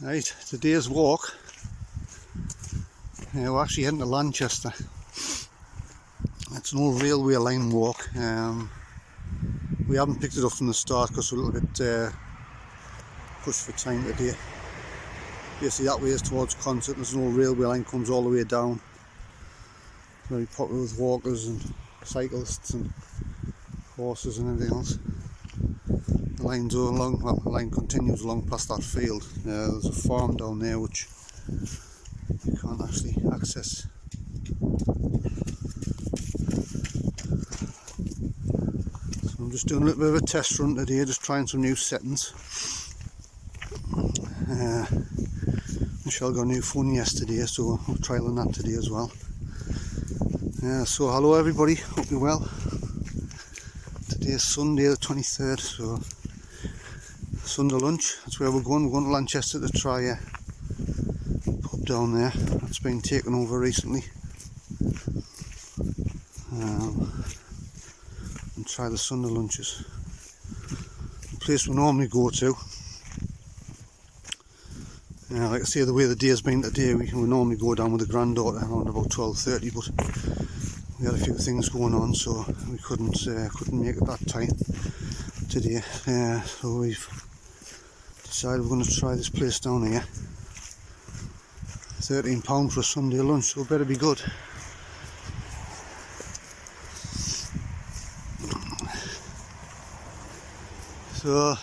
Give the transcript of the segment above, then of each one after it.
Right, today's walk, we're actually heading to Lanchester. It's an old railway line walk. We haven't picked it up from the start because we're a little bit pushed for time today. Basically that way is towards Concert. There's an old railway line, comes all the way down. Very popular with walkers and cyclists and horses and everything else. The line's along, well, the line continues along past that field. There's a farm down there which you can't actually access. So I'm just doing a little bit of a test run today, just trying some new settings. Michelle got a new phone yesterday, so I'm trialling that today as well. So hello everybody, hope you're well. Today is Sunday the 23rd, so Sunday lunch, that's where we're going. We're going to Lanchester to try a pub down there that's been taken over recently, and try the Sunday lunches. The place we normally go to, like I say, the way the day's been today, we normally go down with the granddaughter around about 12:30, but we had a few things going on, so we couldn't make it that time today. So we've decided we're going to try this place down here. £13 for a Sunday lunch, so it better be good. So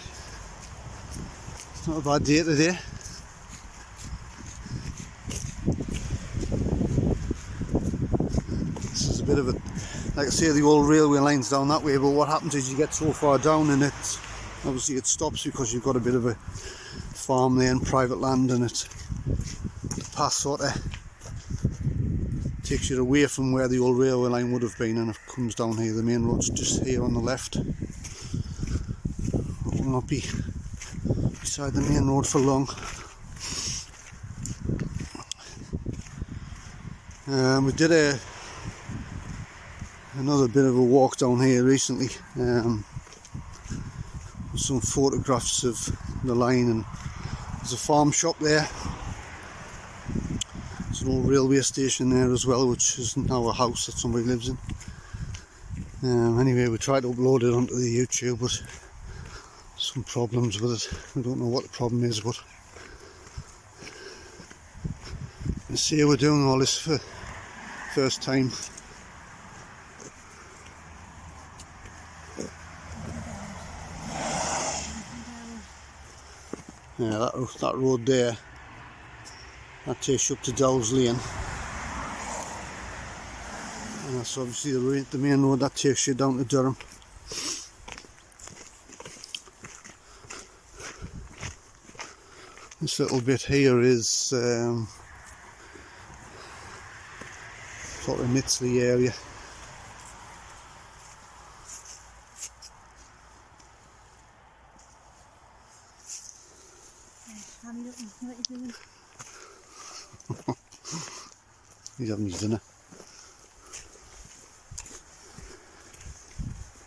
it's not a bad day today. This is a bit of a, like I say, the old railway line's down that way, but what happens is you get so far down and it's obviously it stops because you've got a bit of a farm there and private land, and the path sort of takes you away from where the old railway line would have been, and it comes down here. The main road's just here on the left. It will not be beside the main road for long. We did another bit of a walk down here recently. Some photographs of the line, and there's a farm shop there. There's an old railway station there as well, which is now a house that somebody lives in. Anyway, we tried to upload it onto the YouTube, but some problems with it. We don't know what the problem is, but you see, we're doing all this for first time. Yeah, that road there, that takes you up to Delves Lane, and that's obviously the main road that takes you down to Durham. This little bit here is sort of Mitsley area. He's having his dinner.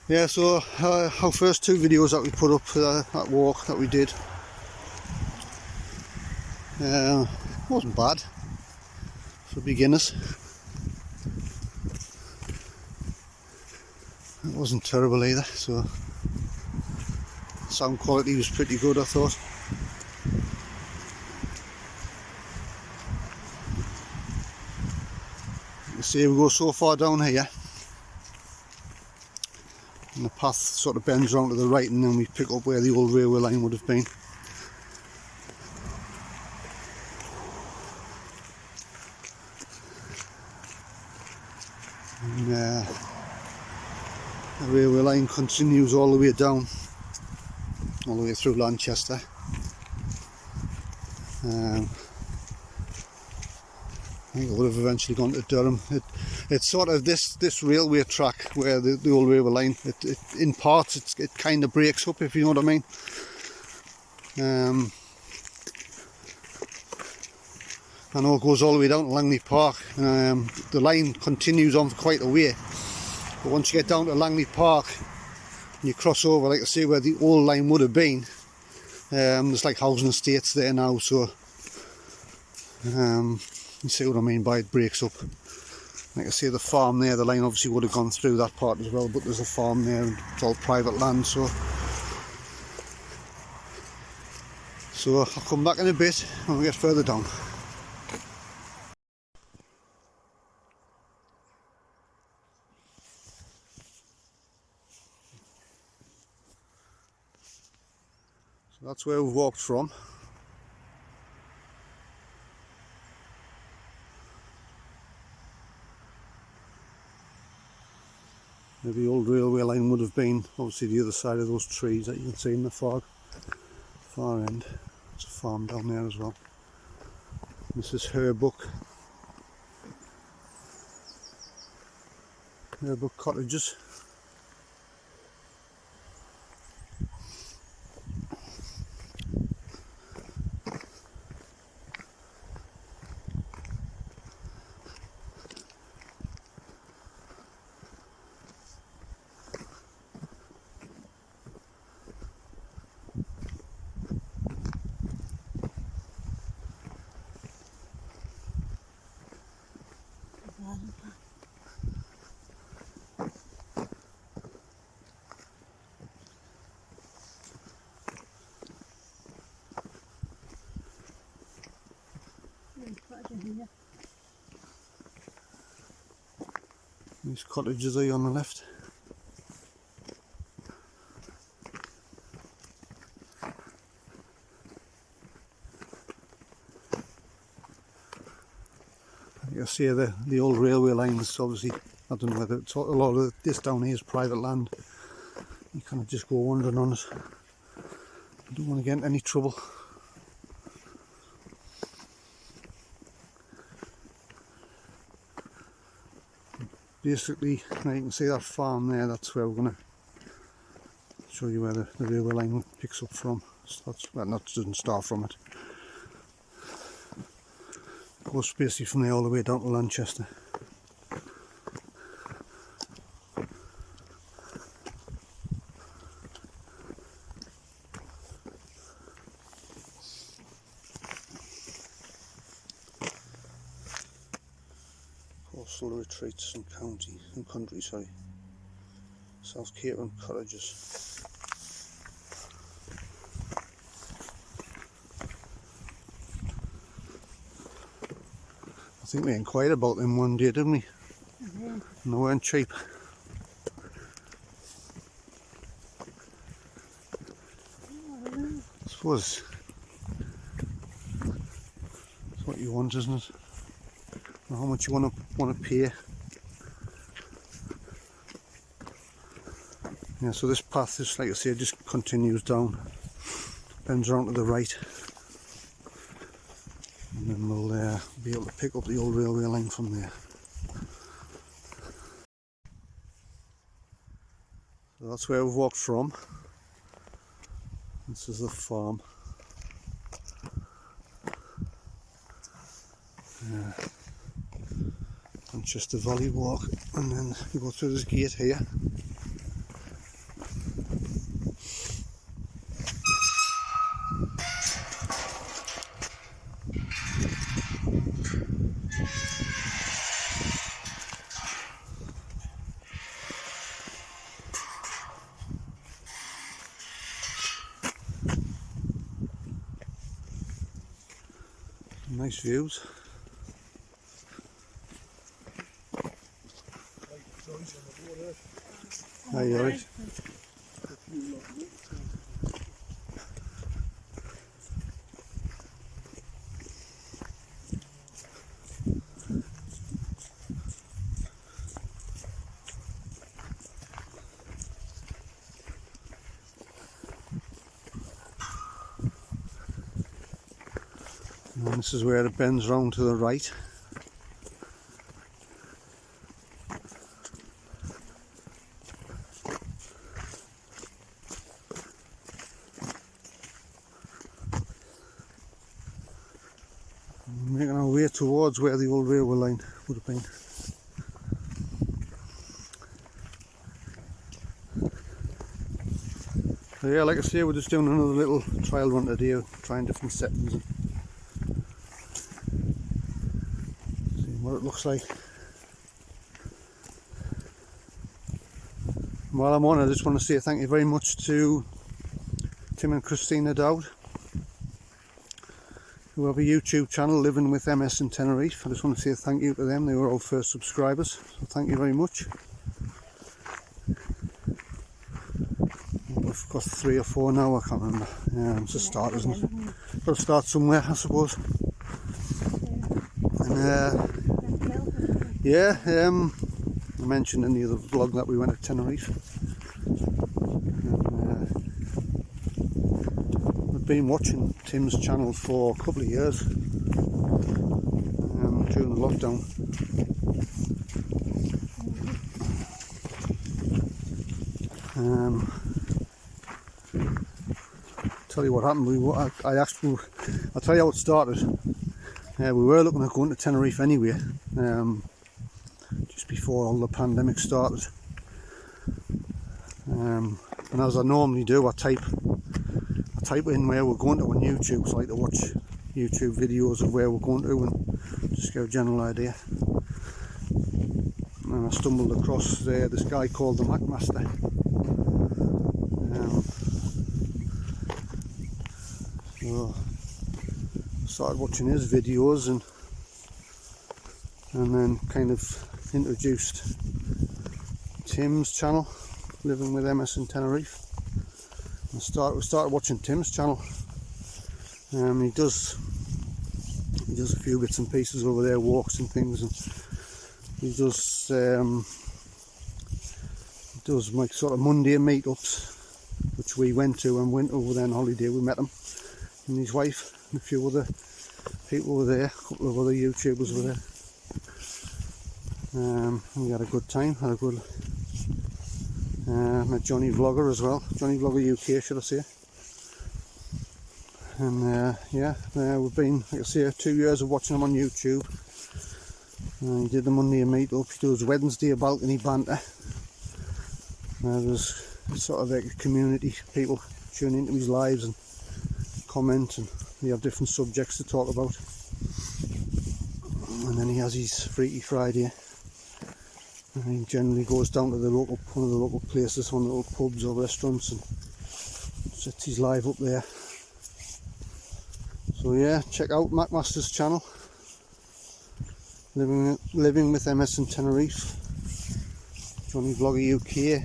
Yeah, so our first two videos that we put up for that walk that we did wasn't bad for beginners. It wasn't terrible either, so sound quality was pretty good, I thought. You see, we go so far down here and the path sort of bends round to the right, and then we pick up where the old railway line would have been. And the railway line continues all the way down, all the way through Lanchester. I think it would have eventually gone to Durham. It's sort of this railway track where the old railway line, in parts it kind of breaks up, if you know what I mean. I know it goes all the way down to Langley Park. The line continues on for quite a way, but once you get down to Langley Park and you cross over, like I say, where the old line would have been, there's like housing estates there now, so You see what I mean by it breaks up. Like I say, the farm there, the line obviously would have gone through that part as well, but there's a farm there and it's all private land, so I'll come back in a bit when we get further down. So that's where we've walked from. The old railway line would have been obviously the other side of those trees that you can see in the far end. There's a farm down there as well. This is Herbuck Cottages. These cottages are on the left. You see the old railway lines, obviously, I don't know whether it's a lot of this down here is private land. You kind of just go wandering on it. I don't want to get into any trouble. Basically, now you can see that farm there, that's where we're going to show you where the railway line picks up from. Well, doesn't start from it. It goes basically from there all the way down to Lanchester. Coastal retreats and country, South Cape cottages. I think we inquired about them one day, didn't we? And they weren't cheap. I suppose it's what you want, isn't it? How much you want to pay. Yeah, so this path is, like I say, just continues down, bends around to the right, and then we'll be able to pick up the old railway line from there. So that's where we've walked from. This is the farm. Manchester Valley Walk, and then you go through this gate here. Nice views. Hi, alright. And this is where it bends round to the right. Making our way towards where the old railway line would have been. So yeah, like I say, we're just doing another little trial run today, trying different settings. what it looks like. While I'm on, I just want to say thank you very much to Tim and Christina Dowd, who have a YouTube channel, Living with MS in Tenerife. I just want to say thank you to them. They were our first subscribers, so thank you very much. We've got 3 or 4 now, I can't remember. It's a start, isn't it? Got to start somewhere, I suppose. And yeah, I mentioned in the other vlog that we went to Tenerife. And, we've been watching Tim's channel for a couple of years during the lockdown. Tell you what happened. I'll tell you how it started. We were looking at going to Tenerife anyway, just before all the pandemic started. And as I normally do, I type in where we're going to on YouTube. So I like to watch YouTube videos of where we're going to and just get a general idea. And I stumbled across this guy called the Master. So I started watching his videos and then kind of introduced Tim's channel, Living with MS in Tenerife. We started watching Tim's channel. He does a few bits and pieces over there, walks and things, and he does like sort of Monday meetups, which we went to, and went over there on holiday. We met him and his wife and a few other people were there, a couple of other YouTubers were there. We had a good time, met Johnny Vlogger as well, Johnny Vlogger UK should I say. And yeah, we've been, like I say, 2 years of watching him on YouTube. He did the Monday meetup, he does Wednesday balcony banter. There's sort of like a community, people tune into his lives and comment, and we have different subjects to talk about. And then he has his Freaky Friday, and he generally goes down to one of the local places, one of the little pubs or restaurants, and sets his live up there. So yeah, check out Macmaster's channel, Living with MS in Tenerife, Johnny Vlogger UK.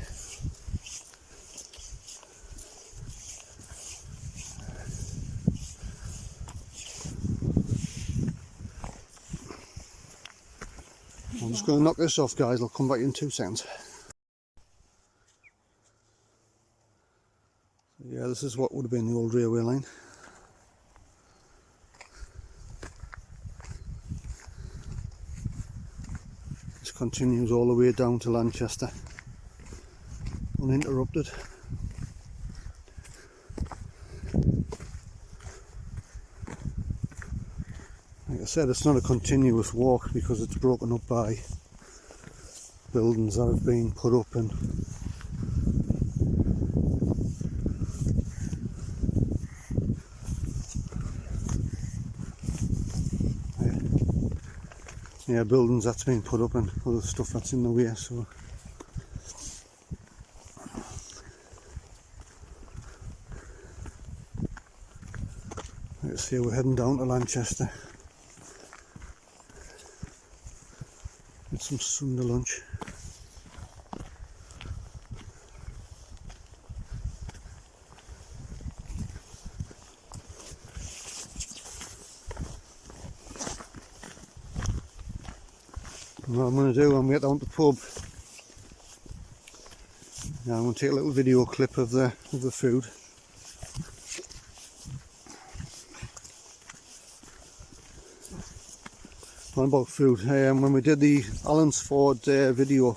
I'm just going to knock this off, guys. I'll come back in 2 seconds. Yeah, this is what would have been the old railway line. This continues all the way down to Lanchester, uninterrupted. Like I said, it's not a continuous walk because it's broken up by buildings that have been put up, and yeah, buildings that's been put up and other stuff that's in the way. So let's see, we're heading down to Lanchester. Get some Sunday lunch. And what I'm going to do when we get down to the pub, I'm going to take a little video clip of the food. On about food, when we did the Allensford video,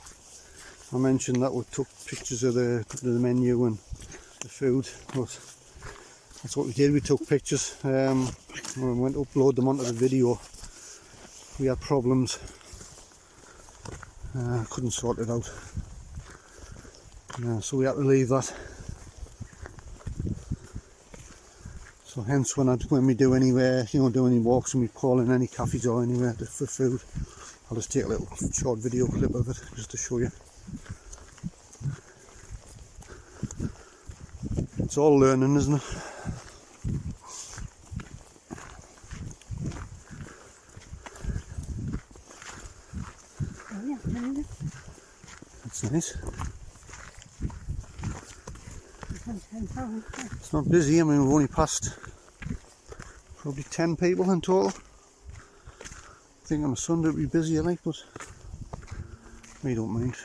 I mentioned that we took pictures of the menu and the food, but that's what we did. We took pictures. When we went to upload them onto the video, we had problems. Couldn't sort it out, so we had to leave that. So hence when we do anywhere, you know, do any walks and we call in any cafes or anywhere for food, I'll just take a little short video clip of it just to show you. It's all learning, isn't it? That's nice. It's not busy. I mean, we've only passed probably 10 people in total. I think on a Sunday it'll be busier, like, but we don't mind.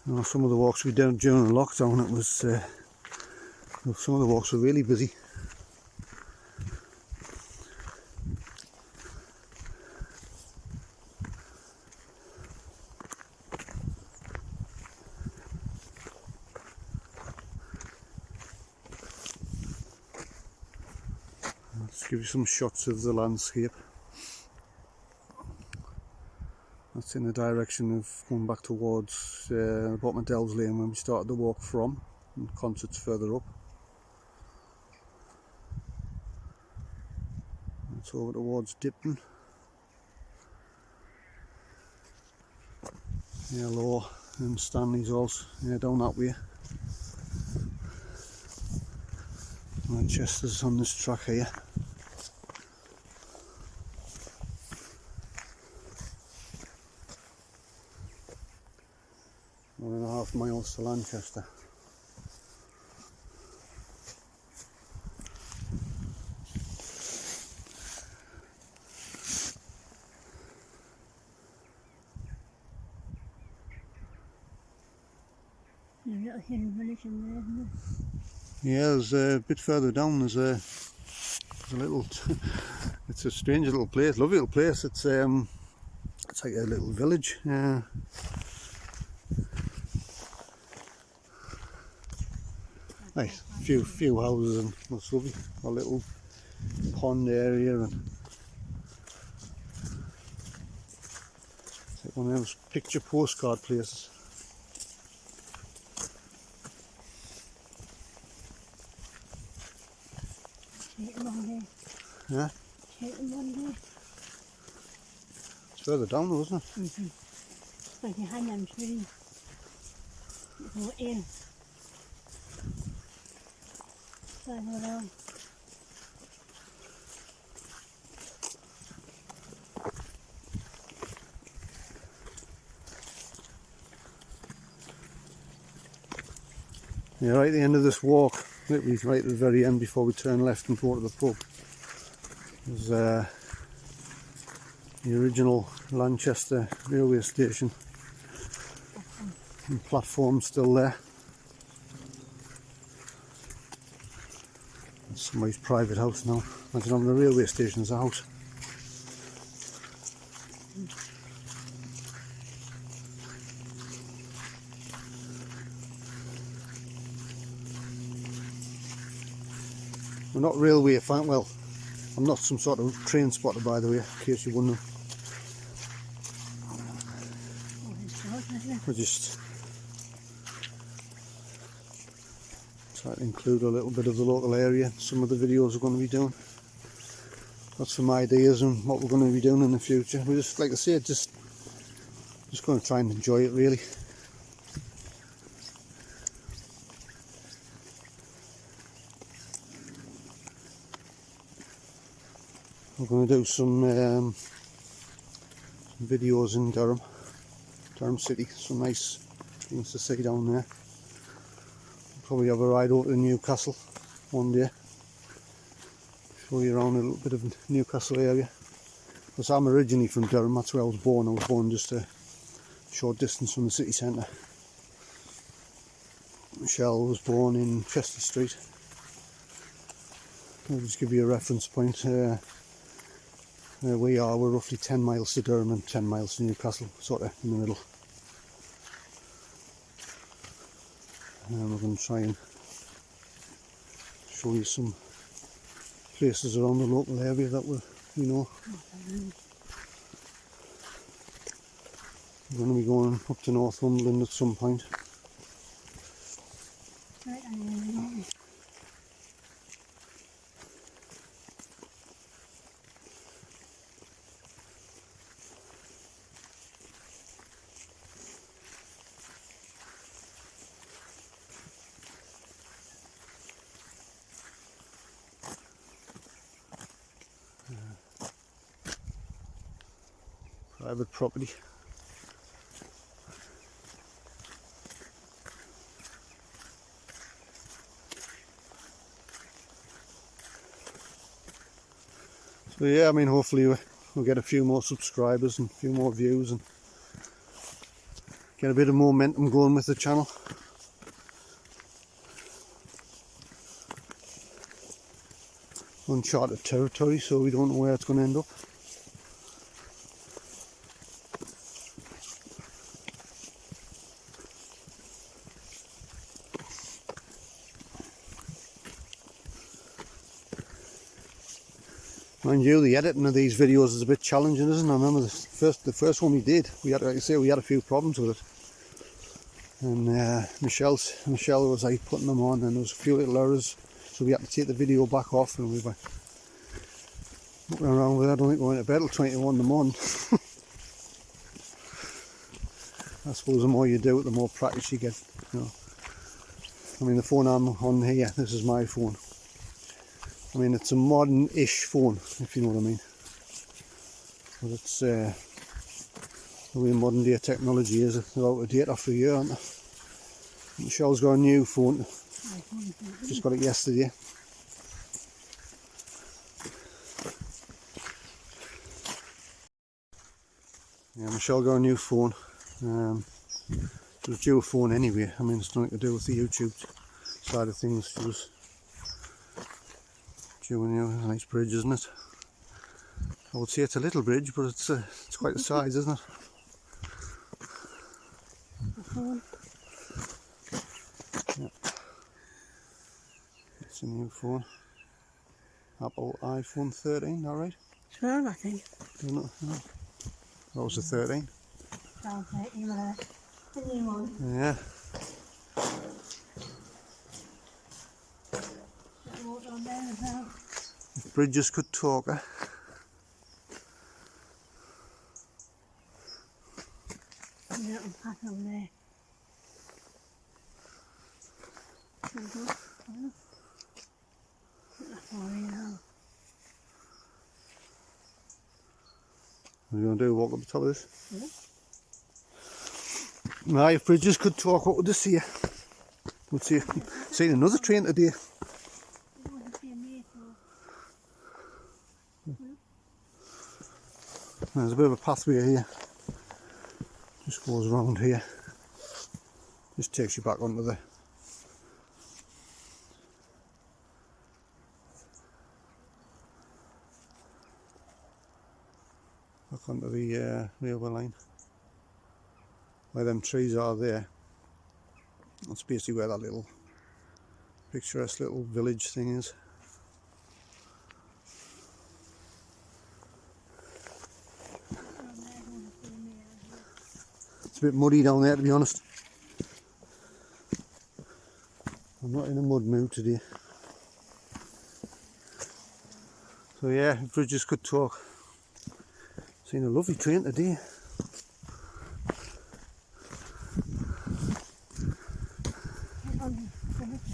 You know, some of the walks we did during the lockdown, it was some of the walks were really busy. Let's give you some shots of the landscape. That's in the direction of going back towards the bottom of Dells Lane when we started the walk from, and Concert's further up. It's over towards Dipton. Yeah, Low and Stanley's also, yeah, down that way. Lanchester's on this track here. 1.5 miles to Lanchester. Yeah, there's a bit further down. There's a little. It's a strange little place, lovely little place. It's like a little village. Nice, few houses and that's lovely. A little pond area and it's like one of those picture postcard places. Yeah. It's further down though, isn't it? Yeah, right at the end of this walk, literally right at the very end before we turn left and go to the pub, there's the original Lanchester railway station and platform still there. It's somebody's private house now. Imagine having a railway station as a house. We're not railway fan, well, I'm not some sort of train spotter by the way, in case you're wondering. We're just try to include a little bit of the local area in some of the videos we're going to be doing. Got some ideas on what we're going to be doing in the future. We just, like I said, just going to try and enjoy it really. We're going to do some videos in Durham City, some nice things to see down there. Probably have a ride over to Newcastle one day, show you around a little bit of Newcastle area. Because I'm originally from Durham, that's where I was born. I was born just a short distance from the city centre. Michelle was born in Chester Street. I'll just give you a reference point. Where we are, we're roughly 10 miles to Durham and 10 miles to Newcastle, sort of in the middle. And we're going to try and show you some places around the local area that we know. We're going to be going up to Northumberland at some point. Private property. So yeah, I mean, hopefully we'll get a few more subscribers and a few more views and get a bit of momentum going with the channel. Uncharted territory, so we don't know where it's going to end up. Mind you, the editing of these videos is a bit challenging, isn't it? I remember the first one we did, we had, like I say, we had a few problems with it. And Michelle was like putting them on, and there was a few little errors, so we had to take the video back off, and we were looking around with it. I don't think we went to bed till 21 in the morning. I suppose the more you do it, the more practice you get. You know. I mean, the phone I'm on here, this is my phone. I mean, it's a modern-ish phone, if you know what I mean. But it's the way modern day technology is. They're out of date after a year, aren't they? Michelle's got a new phone. Just got it yesterday. Yeah, Michelle got a new phone. It was due a phone anyway. I mean, it's nothing to do with the YouTube side of things. She was due a nice bridge, isn't it? I would say it's a little bridge, but it's quite the size, isn't it? Yeah. It's a new phone. Apple iPhone 13, alright? 12, I think. No. That was a 13. I'll take you the new one. Yeah. On there as well. If bridges could talk, eh? Yeah, I'll pack over there. What are you going to do? Walk up the top of this? Yeah. Now, if bridges could talk, what would they see? We'd see seen another train today. There's a bit of a pathway here. Just goes around here. Just takes you back onto the railway line. Where them trees are there. That's basically where that little picturesque little village thing is. It's a bit muddy down there, to be honest. I'm not in a mud mood today. So yeah, if bridges could talk. Seen a lovely train today.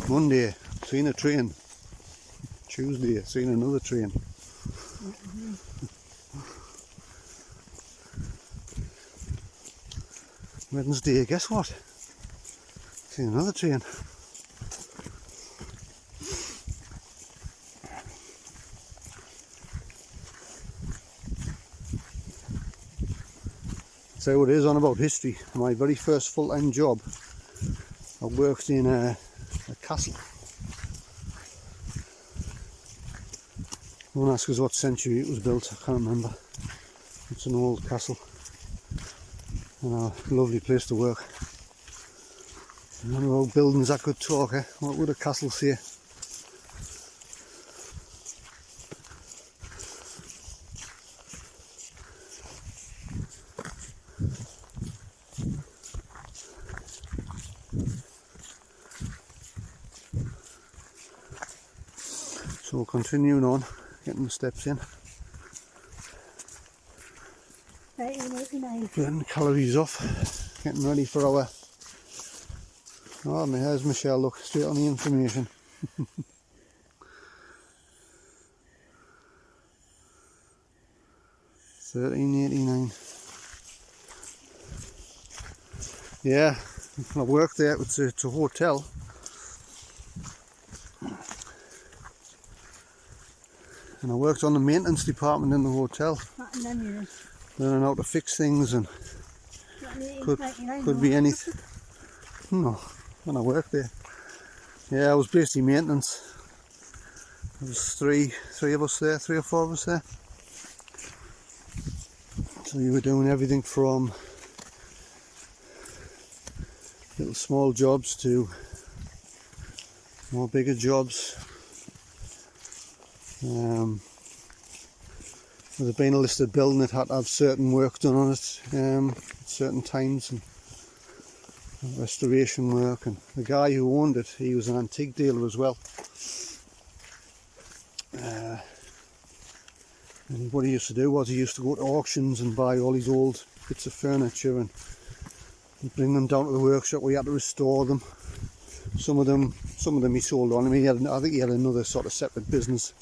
Monday, seen a train. Tuesday, seen another train. Wednesday, guess what? Seen another train. So it is on about history. My very first full-time job, I worked in a castle. Don't ask us what century it was built, I can't remember. It's an old castle and a lovely place to work. I don't know, buildings that could talk, eh? What would a castle say? So continuing on, getting the steps in, 1889. getting the calories off, getting ready for our... Oh, there's Michelle, look, straight on the information. 1389. Yeah, when I worked there, it's a hotel. And I worked on the maintenance department in the hotel. Learning how to fix things, and could be anything. No, when I worked there. Yeah, I was basically maintenance. There was three of us there, 3 or 4 of us there. So you were doing everything from little small jobs to more bigger jobs. With it being a listed building, it had to have certain work done on it at certain times, and restoration work. And the guy who owned it, he was an antique dealer as well. And what he used to do was he used to go to auctions and buy all these old bits of furniture and bring them down to the workshop where he had to restore them. Some of them he sold on. I mean, I think he had another sort of separate business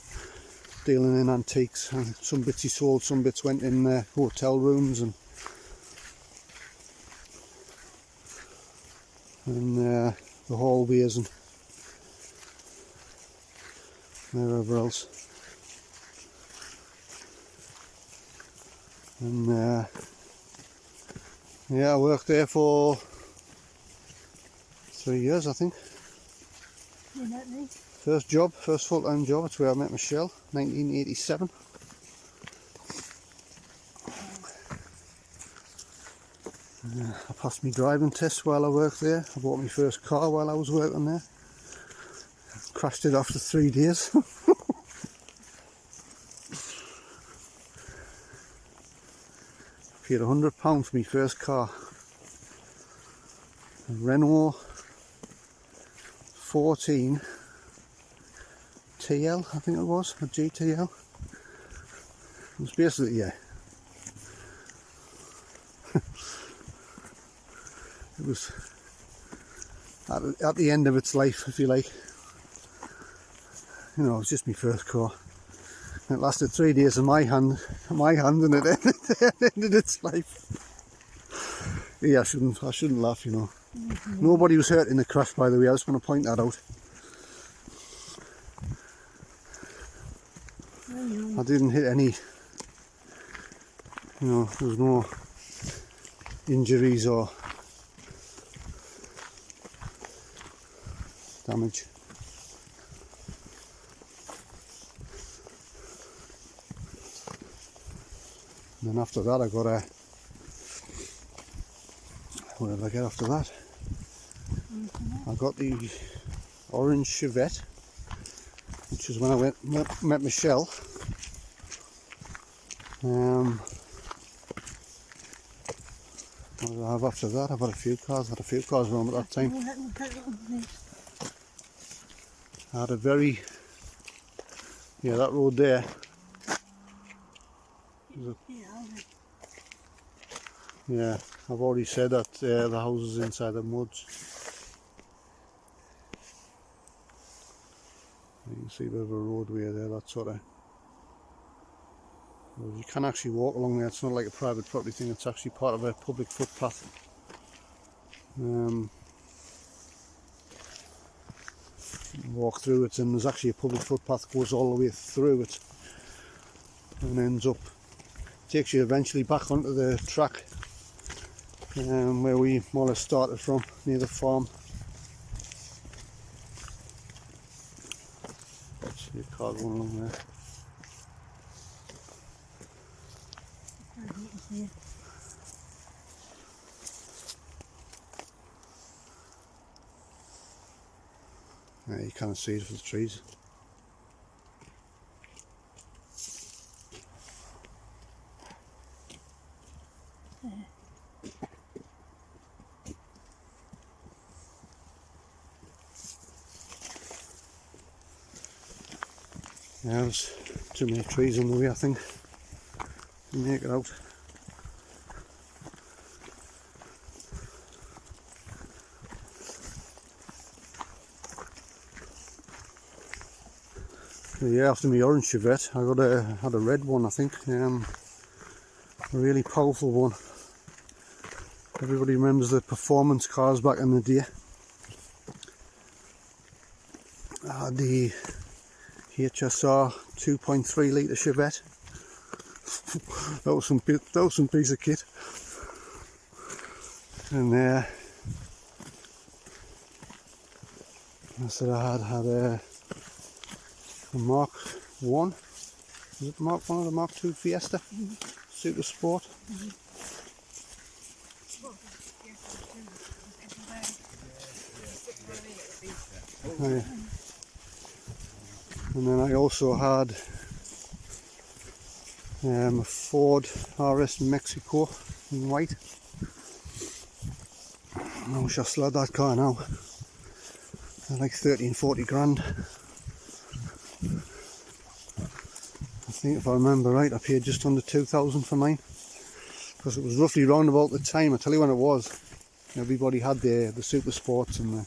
dealing in antiques. And some bits he sold, some bits went in hotel rooms and the hallways and wherever else. And yeah, I worked there for 3 years, I think. First full-time job, that's where I met Michelle, 1987. I passed my driving test while I worked there. I bought my first car while I was working there. Crashed it after 3 days. Paid £100 for my first car. A Renault 14 TL, I think it was, a GTL. It was basically, yeah. It was at the end of its life, if you like. You know, it was just my first car. It lasted 3 days in my hand, and it ended its life. Yeah, I shouldn't laugh, you know. Nobody was hurt in the crash, by the way. I just want to point that out. I didn't hit any, you know, there was no injuries or damage. And then after that I got a, what did I get after that? I got the orange Chevette, which is when I met Michelle. What did I have after that? I've had a few cars around at that time. I had a very, yeah, that road there. Yeah, I've already said that the house is inside the woods. You can see a bit of a roadway there, that sort of... Well, you can actually walk along there, it's not like a private property thing, it's actually part of a public footpath. Walk through it, and there's actually a public footpath that goes all the way through it and ends up, takes you eventually back onto the track where we more or less started from, near the farm. See a car going along there. Yeah, you can't see it for the trees. Yeah, there's too many trees in the way, I think, to make it out. So yeah, after my orange Chevette, I had a red one, I think, a really powerful one. Everybody remembers the performance cars back in the day. I had the HSR 2.3 litre Chevette. that was some piece of kit. And I said I had a Mark 1. Is it the Mark 1 or the Mark 2 Fiesta? Super Sport. Oh, yeah. And then I also had a Ford RS Mexico in white. I wish I still had that car now. They're like 30 and 40 grand. I think if I remember right, I paid just under 2,000 for mine. Because it was roughly round about the time, I'll tell you when it was. Everybody had the Super Sports and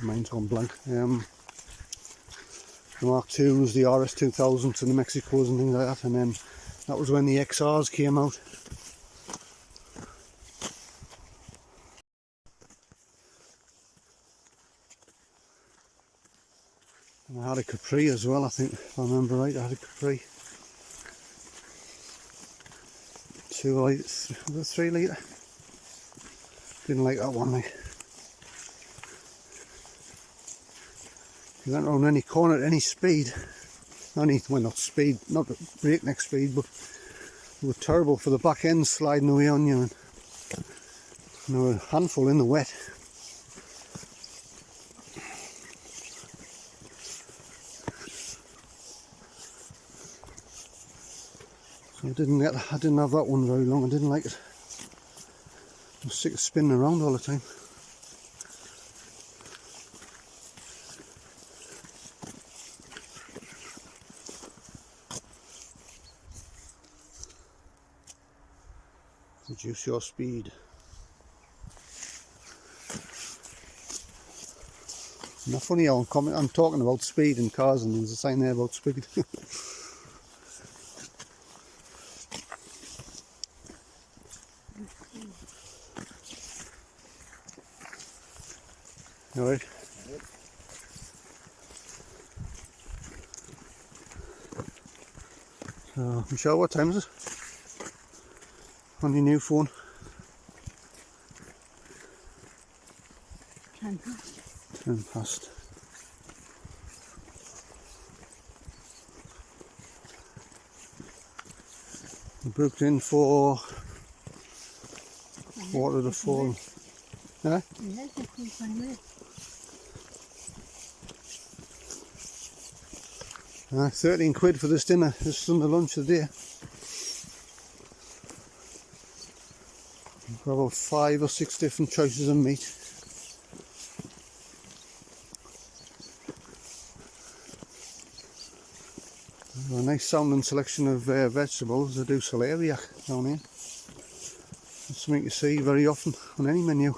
mine's gone blank. The Mark IIs, the RS 2000s and the Mexicos and things like that, and then that was when the XRs came out. And I had a Capri as well, I think, if I remember right. I had a Capri 3 litre. Didn't like that one, like. You went around any corner at any speed. Well, not speed, not breakneck speed, but they were terrible for the back end sliding away on you. And they were a handful in the wet. So I didn't have that one very long. I didn't like it. I was sick of spinning around all the time. Reduce your speed. Isn't that funny how I'm talking about speed in cars and there's a sign there about speed. Alright. So, Michelle, what time is it? On your new phone? 10 past. 10 past. We booked in for quarter to 4. Yeah? Yeah, 15-20 minutes. 13 quid for this dinner, this Sunday lunch of the day. We've got about 5 or 6 different choices of meat. A nice sounding selection of vegetables. They do celeriac down here. It's something you see very often on any menu.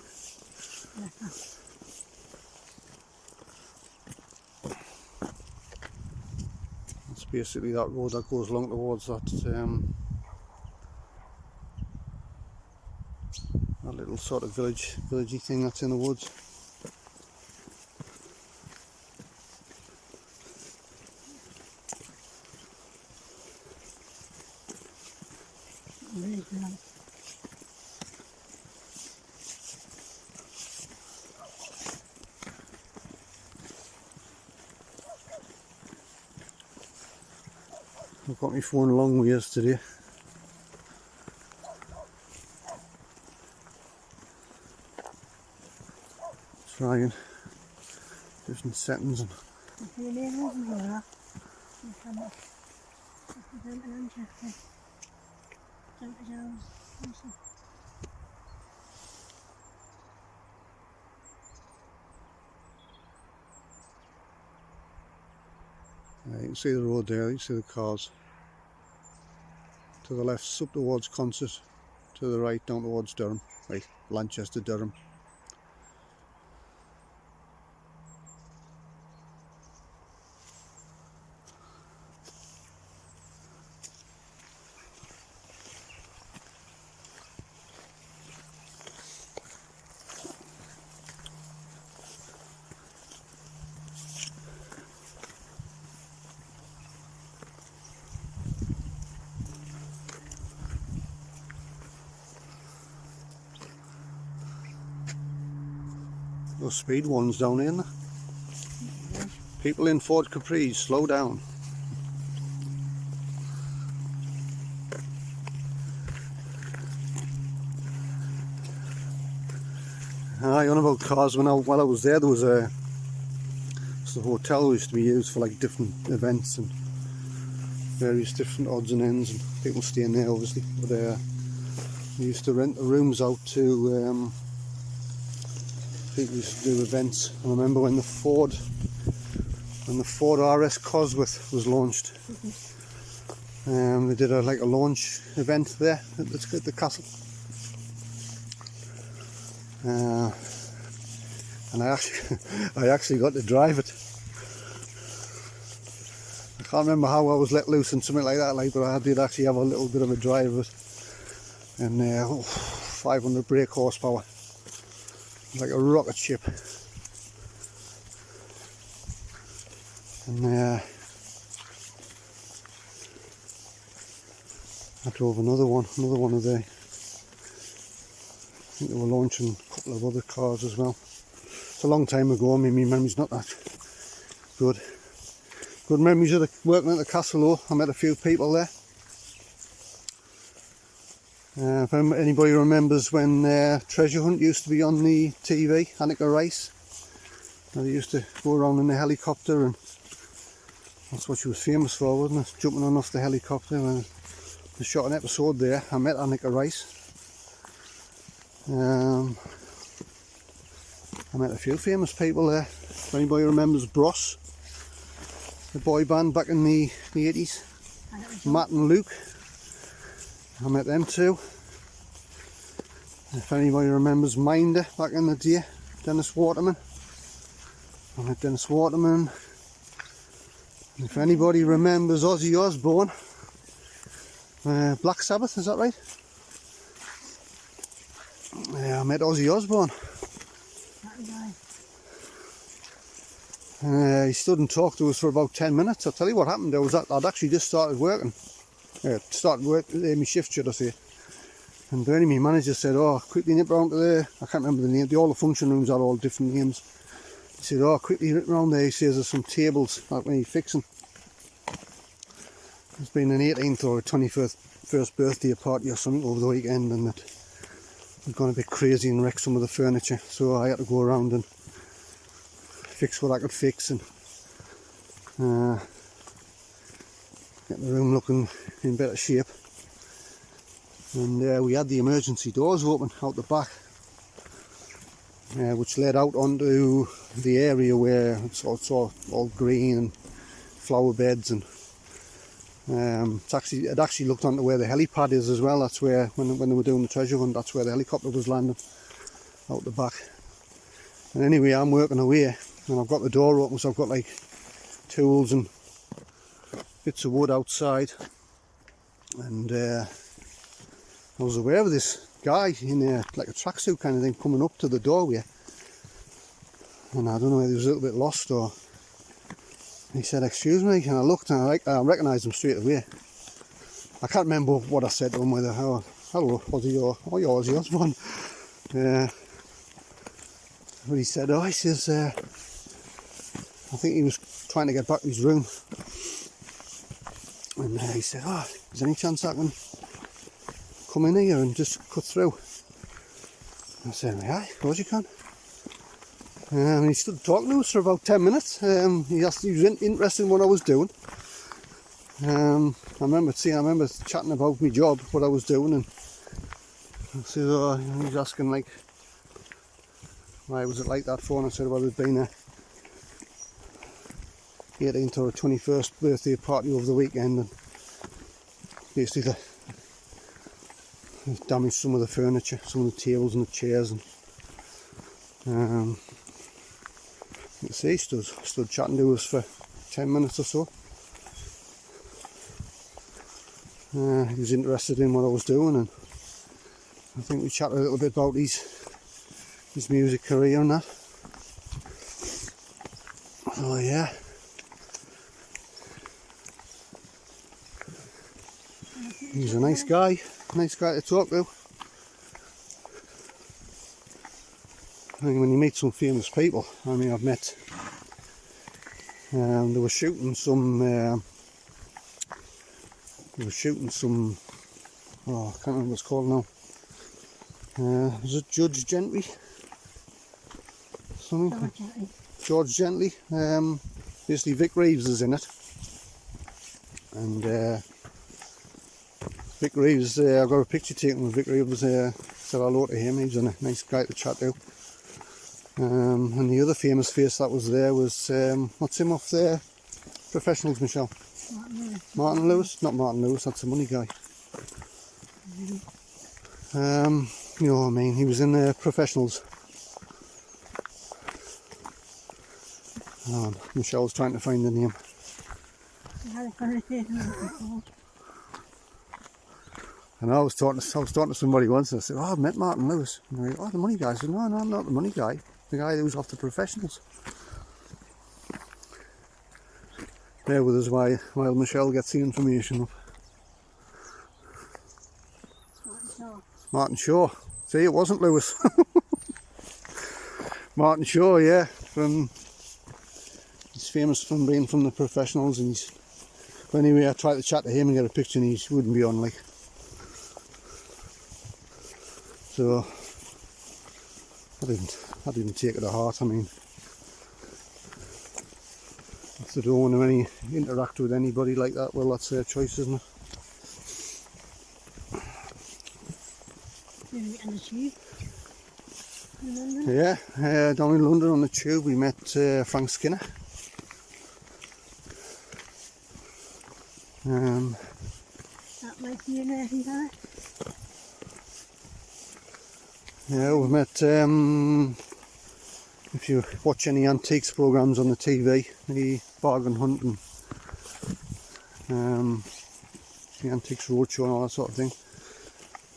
It's basically that road that goes along towards that that little sort of villagey thing that's in the woods. Really nice. I've got my phone a long ways today. Trying different settings and can see the road there, you can see the cars. To the left, up towards Concert. To the right, down towards Durham. Right, Lanchester, Durham. Those speed ones down here. People in Ford Capris, slow down. Aye, on about cars, while I was there was a the hotel used to be used for like different events and various different odds and ends, and people staying there obviously. But we used to rent the rooms out to people used to do events. I remember when the Ford RS Cosworth was launched, they did like a launch event there at the castle, and I actually got to drive it. I can't remember how I was let loose and something like that, but I did actually have a little bit of a drive of it, and 500 brake horsepower, like a rocket ship. And I drove another one of the, I think they were launching a couple of other cars as well. It's a long time ago. I mean, my memory's not that good. Good memories of working at the castle though. I met a few people there. If anybody remembers when Treasure Hunt used to be on the TV, Annika Rice. They used to go around in the helicopter, and that's what she was famous for, wasn't it? Jumping on off the helicopter. And they shot an episode there. I met Annika Rice. I met a few famous people there. If anybody remembers Bros, the boy band back in the 80s. Matt and Luke. I met them too. If anybody remembers Minder back in the day, Dennis Waterman. I met Dennis Waterman. If anybody remembers Ozzy Osbourne, Black Sabbath, is that right? Yeah, I met Ozzy Osbourne. He stood and talked to us for about 10 minutes. I'll tell you what happened. I'd actually just started working. Started work, my shift, should I say. And then my manager said, "Oh, quickly nip round to there." I can't remember the name. All the function rooms are all different names. He said, "Oh, quickly nip round there." He says there's some tables that we need fixing. There's been an 18th or a 21st birthday party or something over the weekend, and it had gone a bit crazy and wrecked some of the furniture. So I had to go around and fix what I could fix and get the room looking in better shape. And we had the emergency doors open out the back, which led out onto the area where it's all green and flower beds, and it actually looked onto where the helipad is as well. That's where, when they were doing the treasure hunt, that's where the helicopter was landing, out the back. And anyway, I'm working away and I've got the door open, so I've got like tools and bits of wood outside, and I was aware of this guy in like a tracksuit kind of thing coming up to the doorway, and I don't know whether he was a little bit lost or he said, "Excuse me," and I looked and I recognised him straight away. I can't remember what I said to him, whether, "Oh, hello, Ozzy, or you're Ozzy Osbourne." But he said, he says, I think he was trying to get back to his room, and he said, "Oh, is there any chance I can come in here and just cut through?" I said, "Aye, of course you can." And he stood talking to us for about 10 minutes. He was interested in what I was doing. I remember chatting about my job, what I was doing, and I said, he was asking like, why was it like that for? And I said, well, there'd been 18th or 21st birthday party over the weekend, and basically they damaged some of the furniture, some of the tables and the chairs, and you can see he stood chatting to us for 10 minutes or so. He was interested in what I was doing, and I think we chatted a little bit about his music career and that. Oh yeah. He's a nice guy to talk to. I think when you meet some famous people, I mean, I've met, they were shooting some, oh, I can't remember what it's called now. Was it Judge Gentry? Something? George Gently. Basically Vic Reeves is in it. And Vic Reeves, I got a picture taken with Vic Reeves, said hello to him. He's a nice guy to chat to. And the other famous face that was there was, what's him off there? Professionals, Michelle. Martin Lewis? Not Martin Lewis, that's the money guy. You know what I mean, he was in Professionals. Oh, Michelle's trying to find the name. And I was talking to somebody once, and I said, "Oh, I've met Martin Lewis." And they went, "Oh, the money guy." I said, "No, I'm not the money guy. The guy who's off the Professionals." Bear with us while Michelle gets the information up. Martin Shaw. See, it wasn't Lewis. Martin Shaw, yeah. He's famous from being from the Professionals, and anyway, I tried to chat to him and get a picture, and he wouldn't be on, like. So I didn't take it to heart. I mean, if they don't want to interact with anybody like that, well, that's their choice, isn't it? On the tube in London? Yeah, down in London on the tube we met Frank Skinner. That might be an early guy. Yeah, we met, if you watch any antiques programs on the TV, the bargain hunting, the Antiques Roadshow and all that sort of thing.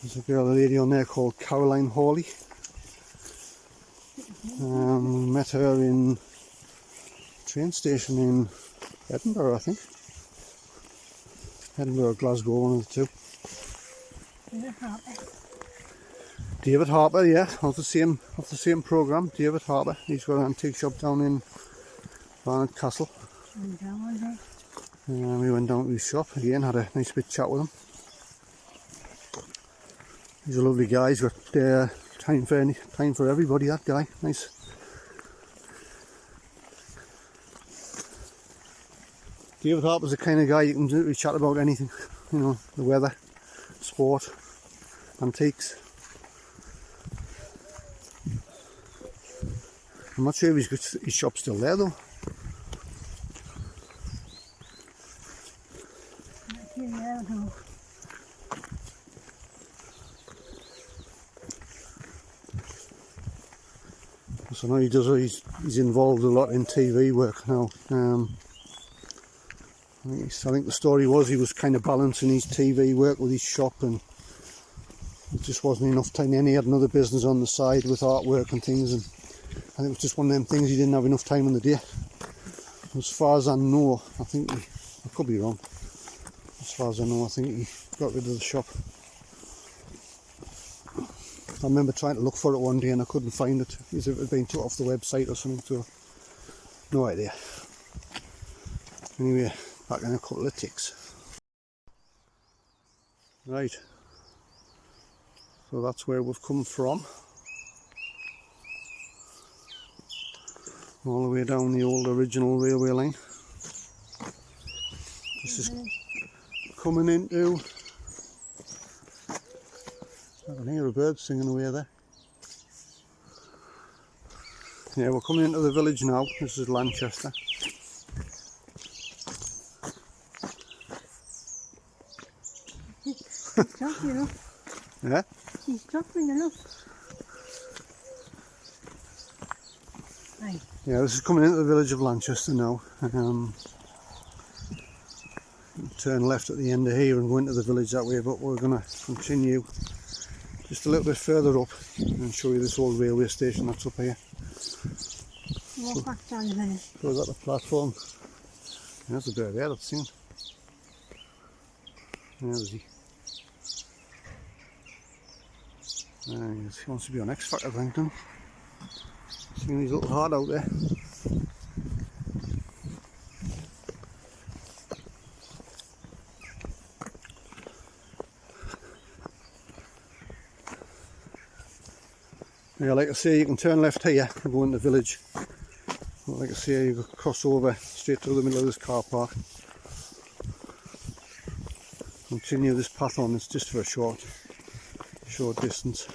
There's a lady on there called Caroline Hawley. We met her in a train station in Edinburgh, I think. Edinburgh or Glasgow, one of the two. David Harper, yeah, off the same programme. David Harper, he's got an antique shop down in Barnard Castle. We went down to his shop again, had a nice bit chat with him. He's a lovely guy. He's got time for everybody. That guy, nice. David Harper's the kind of guy you can really chat about anything. You know, the weather, sport, antiques. I'm not sure if his shop's still there though. So now he's involved a lot in TV work now. I think the story was he was kind of balancing his TV work with his shop, and it just wasn't enough time. And he had another business on the side with artwork and things, and I think it was just one of them things he didn't have enough time in the day. As far as I know, I think I could be wrong. As far as I know, I think he got rid of the shop. I remember trying to look for it one day and I couldn't find it. It had been took off the website or something, so no idea. Anyway, back in a couple of ticks. Right, so that's where we've come from. All the way down the old original railway line. This is coming into, I can hear a bird singing away there. Yeah, we're coming into the village now. This is Lanchester. Yeah? She's dropping enough. Right. Yeah, this is coming into the village of Lanchester now. Turn left at the end of here and go into the village that way, but we're going to continue just a little bit further up and show you this old railway station that's up here. Walk back down the village. So we've got the platform. There's a bird there, that's seen. There's he. He wants to be on X Factor, I think, doesn't he? Seeing his little heart out there. Yeah, like I say, you can turn left here and go into the village. Like I say, you cross over straight through the middle of this car park. Continue this path on, it's just for a short distance.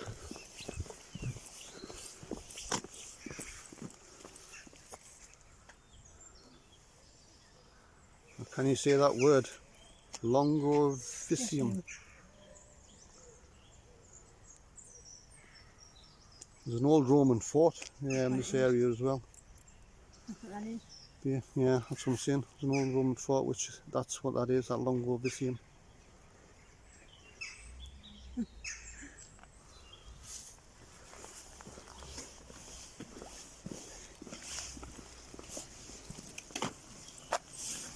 Can you say that word? Longovisium. There's an old Roman fort in this area as well. That's what that is. Yeah, that's what I'm saying. There's an old Roman fort, which that's what that is, that Longovisium.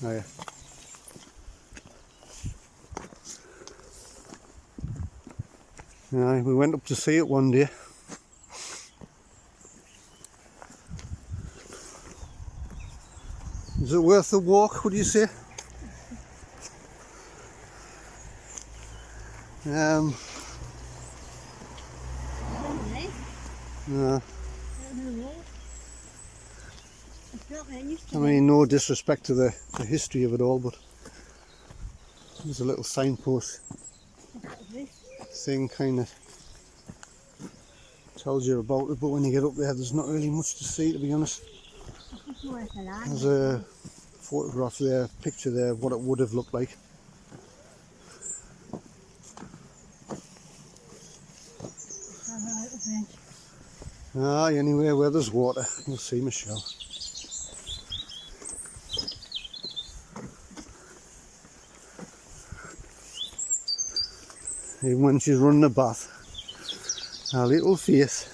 Oh yeah. Yeah, we went up to see it one day. Is it worth the walk, would you say? No. I mean, no disrespect to the history of it all, but there's a little signpost thing kind of tells you about it, but when you get up there there's not really much to see, to be honest. There's a photograph there, picture there of what it would have looked like. Anywhere where there's water, you'll see Michelle. Even when she's running a bath, her little face.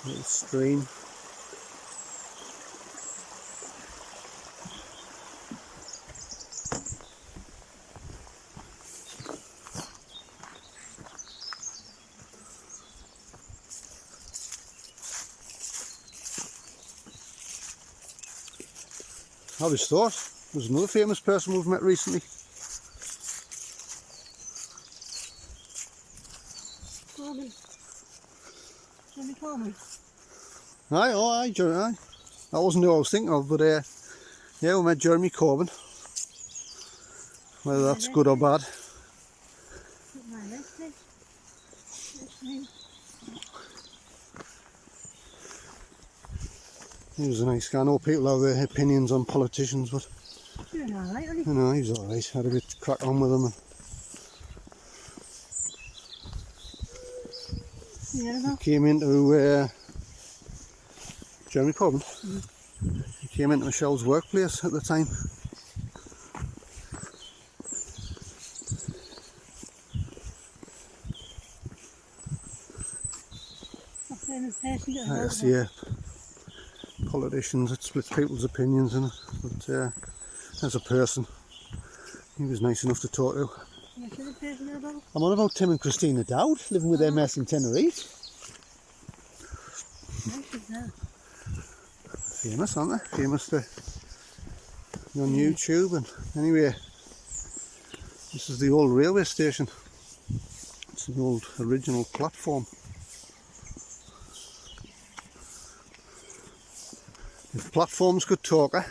Little stream. I always thought there's another famous person we've met recently. Corbin. Jimmy Corbin. Aye, Jeremy. That wasn't who I was thinking of, but yeah, we met Jeremy Corbyn. Whether that's good or bad. He was a nice guy. I know people have their opinions on politicians, but he was alright, wasn't you know, he was alright. Had a bit of crack on with him. And he came into Jeremy Corbyn. He came into Michelle's workplace at the time. Yes, yeah. Politicians, it splits people's opinions in it, but as a person, he was nice enough to talk to. I'm on about Tim and Christina Dowd, living with their mess in Tenerife. Famous, aren't they? Famous on YouTube. And anyway, this is the old railway station. It's an old original platform. If platforms could talk, I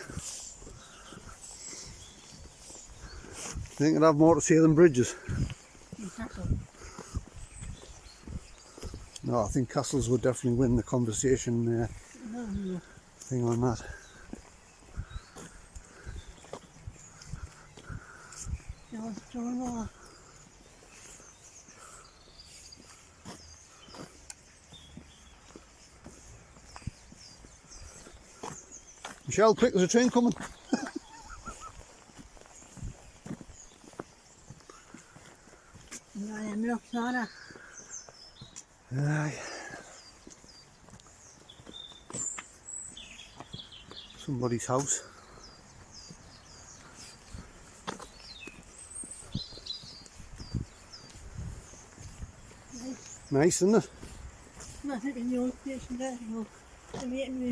think it'd have more to say than bridges. No, I think castles would definitely win the conversation thing on that. Michelle, quick, there's a train coming. Aye. Somebody's house. Nice, isn't it? Imagine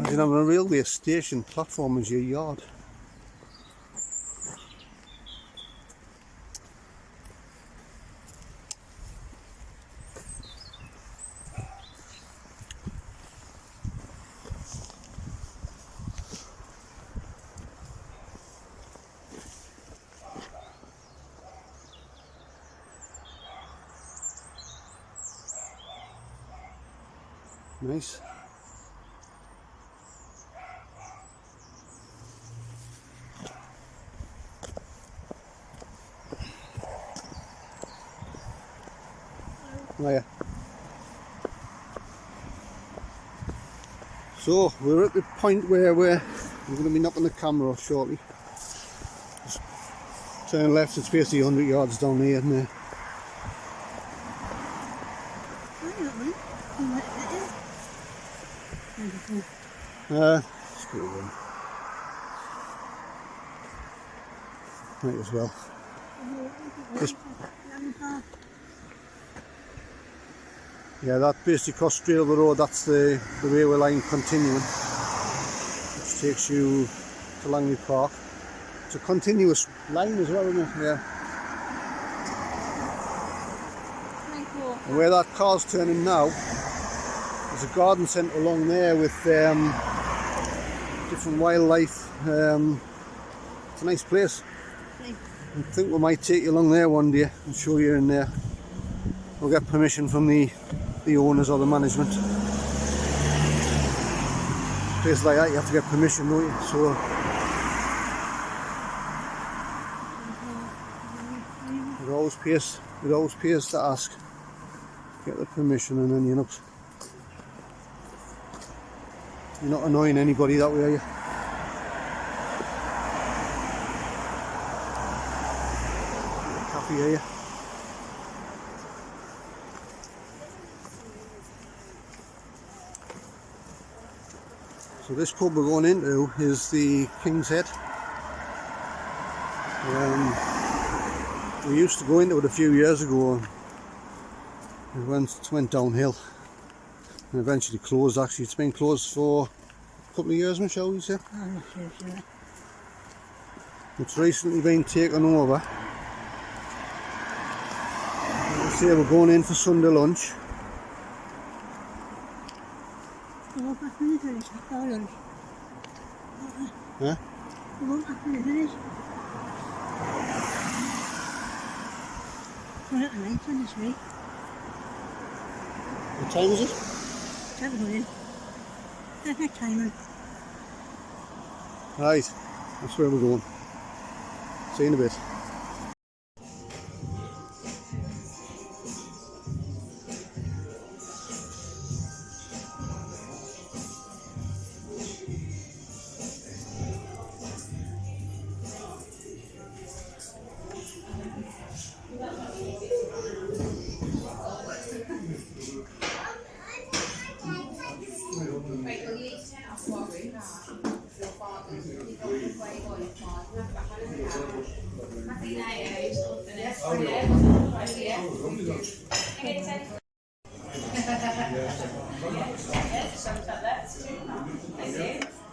having a railway station platform as your yard. Nice. Oh yeah. So we're at the point where we're going to be knocking the camera off shortly. Just turn left, it's basically 100 yards down here, isn't it? Let's go on. Might as well. Yeah, that basically across straight over the road, that's the railway line continuing, which takes you to Langley Park. It's a continuous line as well, isn't it? Yeah. And where that car's turning now, there's a garden centre along there with different wildlife. It's a nice place. I think we might take you along there one day and show you in there. We'll get permission from the owners or the management. Places like that you have to get permission, don't you? So it always pays to ask. Get the permission, and then you're not annoying anybody that way, are you? Coffee, are you? So this pub we're going into is the King's Head. We used to go into it a few years ago, and it went downhill and eventually closed. Actually, it's been closed for a couple of years, Michelle, you say? Yeah. It's recently been taken over. Like I say, we're going in for Sunday lunch. Huh? What time is it? 7 Perfect timing. Right, that's where we're going. See you in a bit.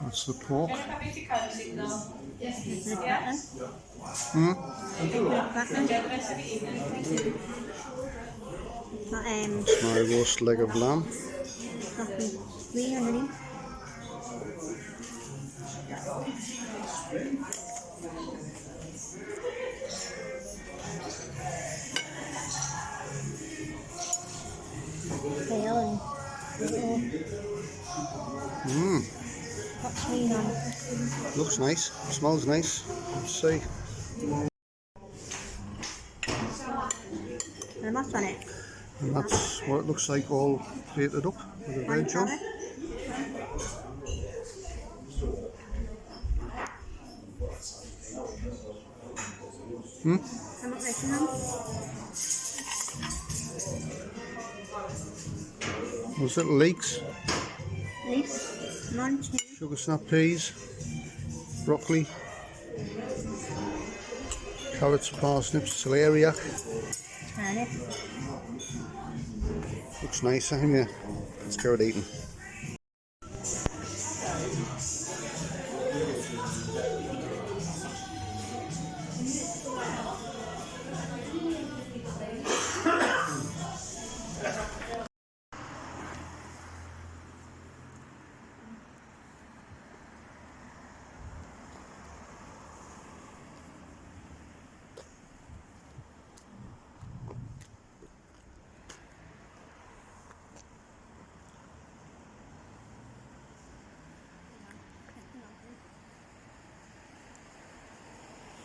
That's the pork. It's my roast leg of lamb. What's me on? Looks nice, smells nice. Let's see. And what's on it? And that's what it looks like, all plated up with a veg on. I'm not making them. Those little leeks, Leaf, munch, sugar snap peas, broccoli, carrots, parsnips, celeriac. turnip. Looks nice, yeah. Let's go eating.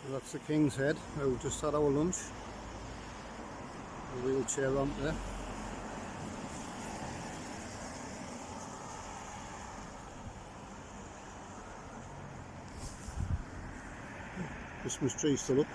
So that's the King's Head. We've just had our lunch. A wheelchair ramp there. Christmas tree still up.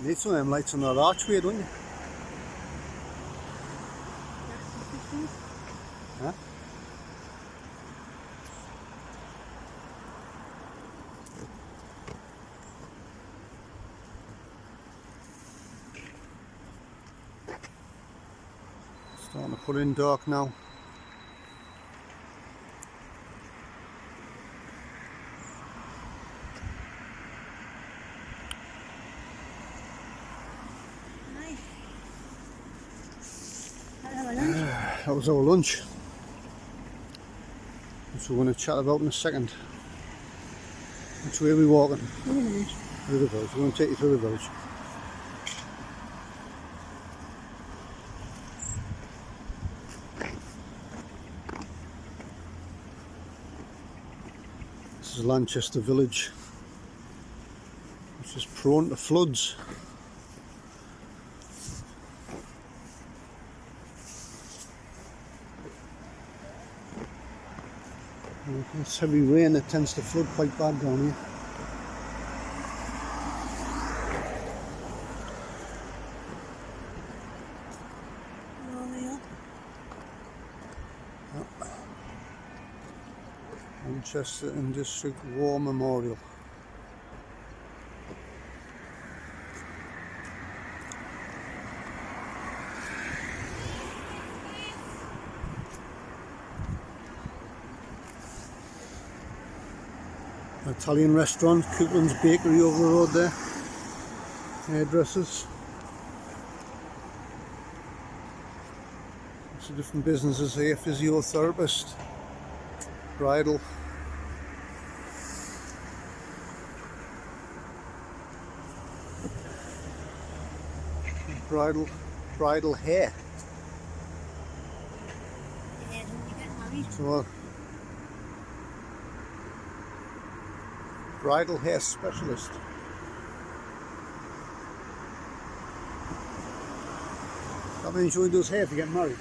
You need some of them lights on that archway, don't you? Huh? Starting to put in dark now. That was our lunch, which we're going to chat about in a second. Which way are we walking? Through the village. We're going to take you through the village. This is Lanchester village, which is prone to floods. It's heavy rain that tends to flood quite bad down here. Manchester and District War Memorial. Italian restaurant, Coupland's Bakery over the road there. Hairdressers. Lots of different businesses here. Physiotherapist, bridal. Bridal hair. So, bridal hair specialist. That means you only does hair if you get married.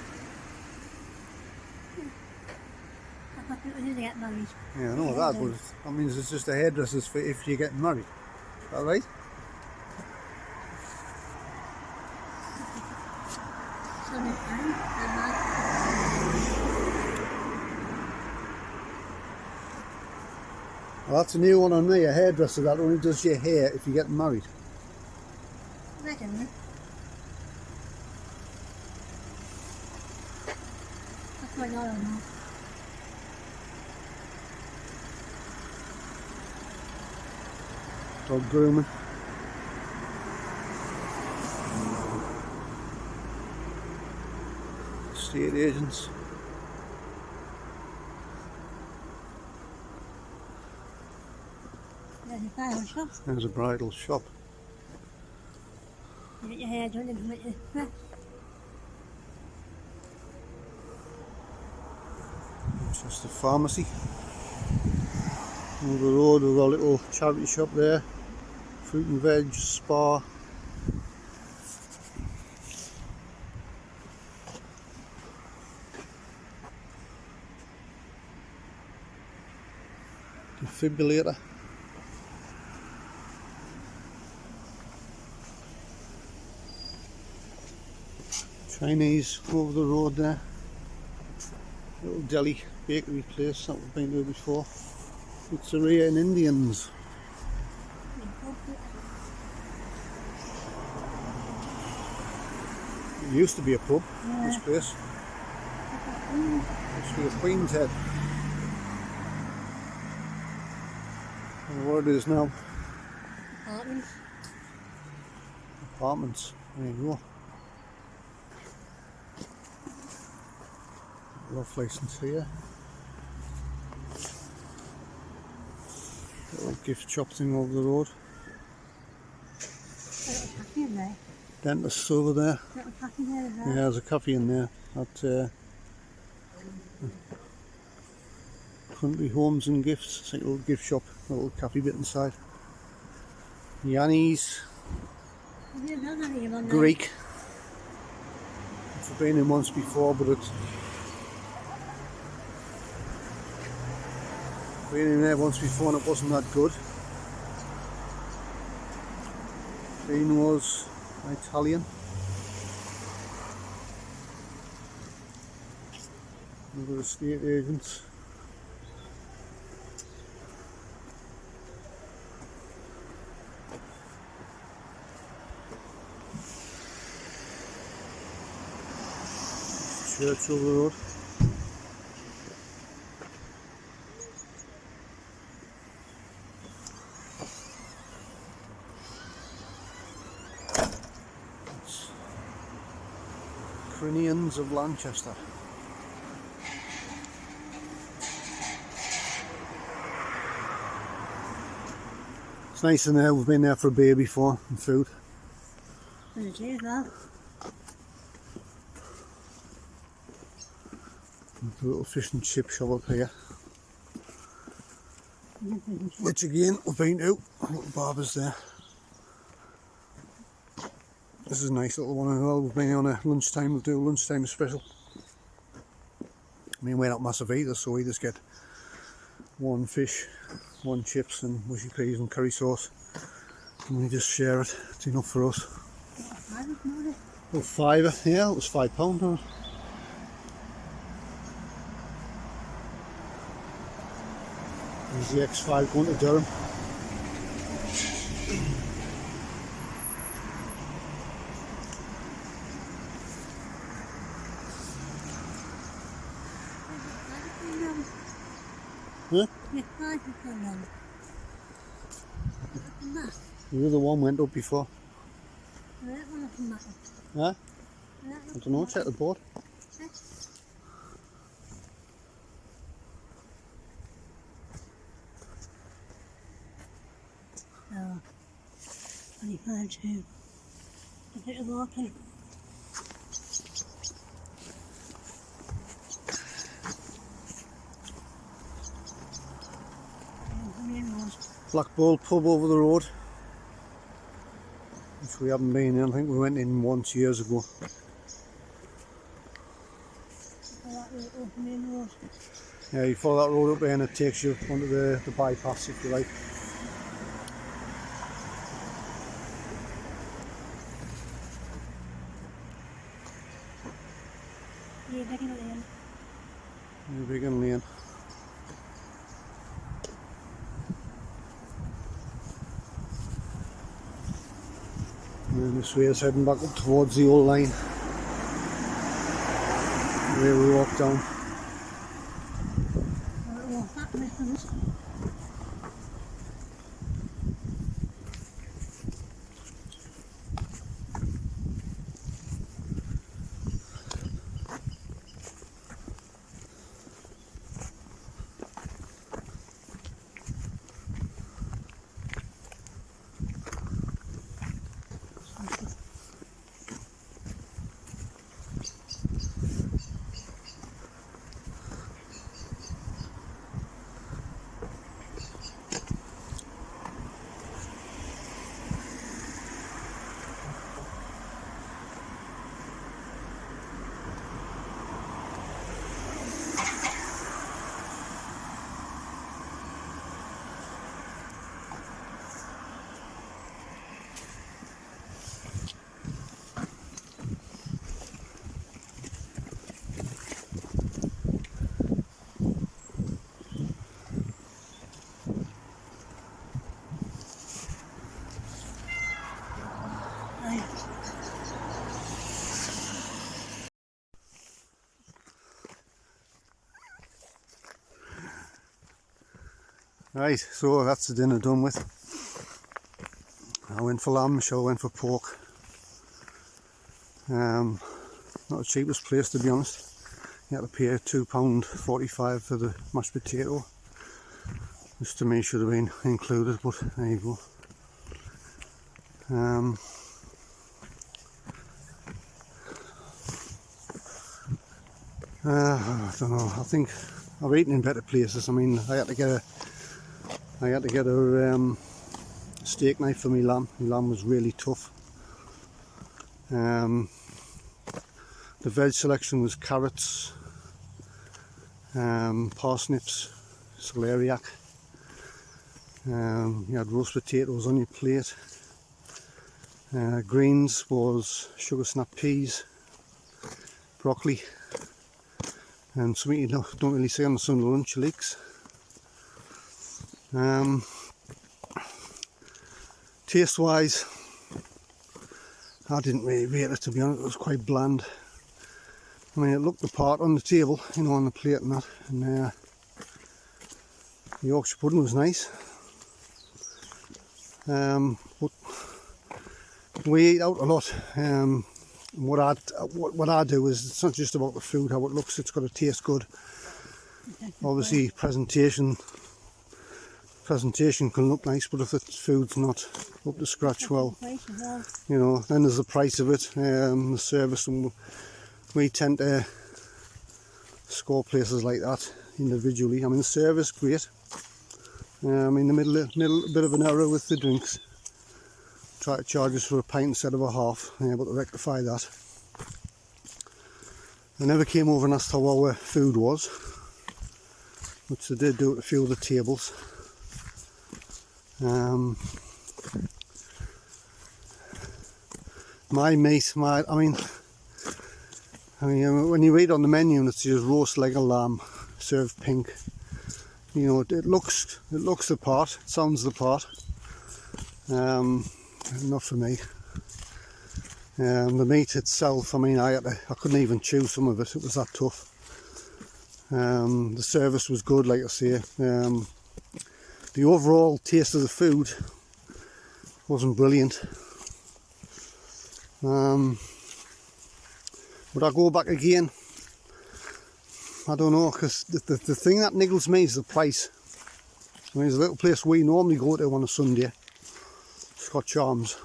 I thought it was to get married. Yeah, I know that, but that means it's just a hairdresser's for if you get married. Is that right? Well, that's a new one on me, a hairdresser that only does your hair if you get married. Reckon, that's what I don't know. Dog grooming. Estate agents. There's a bridal shop. There's a bridal shop. You get your hair done and make your dress. Just the pharmacy. Over the road we've got a little charity shop there. Fruit and veg, spa. Defibrillator. Chinese over the road there. Little deli bakery place that we've been to before. Pizzeria and Indians. It used to be a pub, this place. Used to be a Queen's Head. And what it is now? Apartments. Apartments. There you go. Love license here. Little gift shop thing over the road. Little cafe in there. Dentist over there. Little cafe there as well. Yeah, there's a cafe in there. At Country Homes and Gifts. It's like a little gift shop, a little cafe bit inside. Yanni's. Have you done any of them? Greek. I've been in once before, but it's been in there once before and it wasn't that good. Bean was Italian. Another estate agents. Church over the road. It's Village of Lanchester. It's nice in there, we've been there for a beer before and food. And a tea as well. A little fish and chip shop up here, which again we've been to. A little barber's there. This is a nice little one as well. We've been on a lunchtime, we'll do a lunchtime special. I mean, we're not massive eaters, so we just get one fish, one chips and mushy peas and curry sauce, and we just share it. It's enough for us. Little fiver, yeah, it was £5 on it. There's the X5 going to Durham. Huh? The other one went up before. Huh? I don't know, check the board. Oh, 25 too. A bit of walking. Black Bull pub over the road, which we haven't been in. I think we went in once years ago. Yeah, you follow that road up there and it takes you onto the bypass if you like. Yeah, big and lane. Yeah, big and lane. And this way is heading back up towards the old line where we walked down. Right, so that's the dinner done with. I went for lamb, Michelle went for pork. Not the cheapest place, to be honest. You had to pay £2.45 for the mashed potato, which to me should have been included, but there you go. I don't know. I think I've eaten in better places. I mean, I had to get a steak knife for my lamb. My lamb was really tough. The veg selection was carrots, parsnips, celeriac. You had roast potatoes on your plate. Greens was sugar snap peas, broccoli, and something you don't really see on the Sunday lunch leeks. Taste wise, I didn't really rate it, to be honest. It was quite bland. I mean, it looked the part on the table, you know, on the plate and that. And the Yorkshire pudding was nice. But we eat out a lot. What I do is, it's not just about the food, how it looks. It's got to taste good. Obviously, presentation can look nice, but if the food's not up to scratch, well, you know, then there's the price of it, the service, and we tend to score places like that individually. I mean, the service, great. In the middle bit of an error with the drinks. Try to charge us for a pint instead of a half. I'm able to rectify that. I never came over and asked how our food was, which they did do at a few of the tables. My meat, I mean, when you read on the menu, it's just roast leg of lamb, served pink. You know, it looks the part, it sounds the part. Not for me. The meat itself, I mean, I couldn't even chew some of it. It was that tough. The service was good, like I say. The overall taste of the food wasn't brilliant. Would I go back again? I don't know, because the thing that niggles me is the price. I mean, there's a little place we normally go to on a Sunday, Scotch Arms.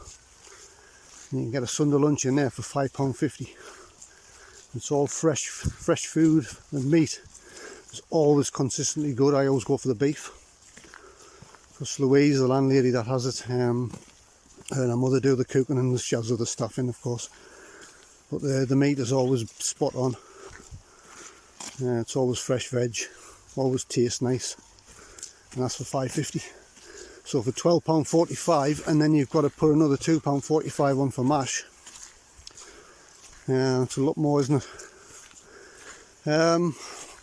And you can get a Sunday lunch in there for £5.50. It's all fresh food, and meat is always consistently good. I always go for the beef. Because Louise, the landlady that has it, and her mother do the cooking, and she has other stuff in, of course. But the meat is always spot on. It's always fresh veg, always tastes nice, and that's for £5.50. So for £12.45, and then you've got to put another £2.45 on for mash. It's a lot more, isn't it?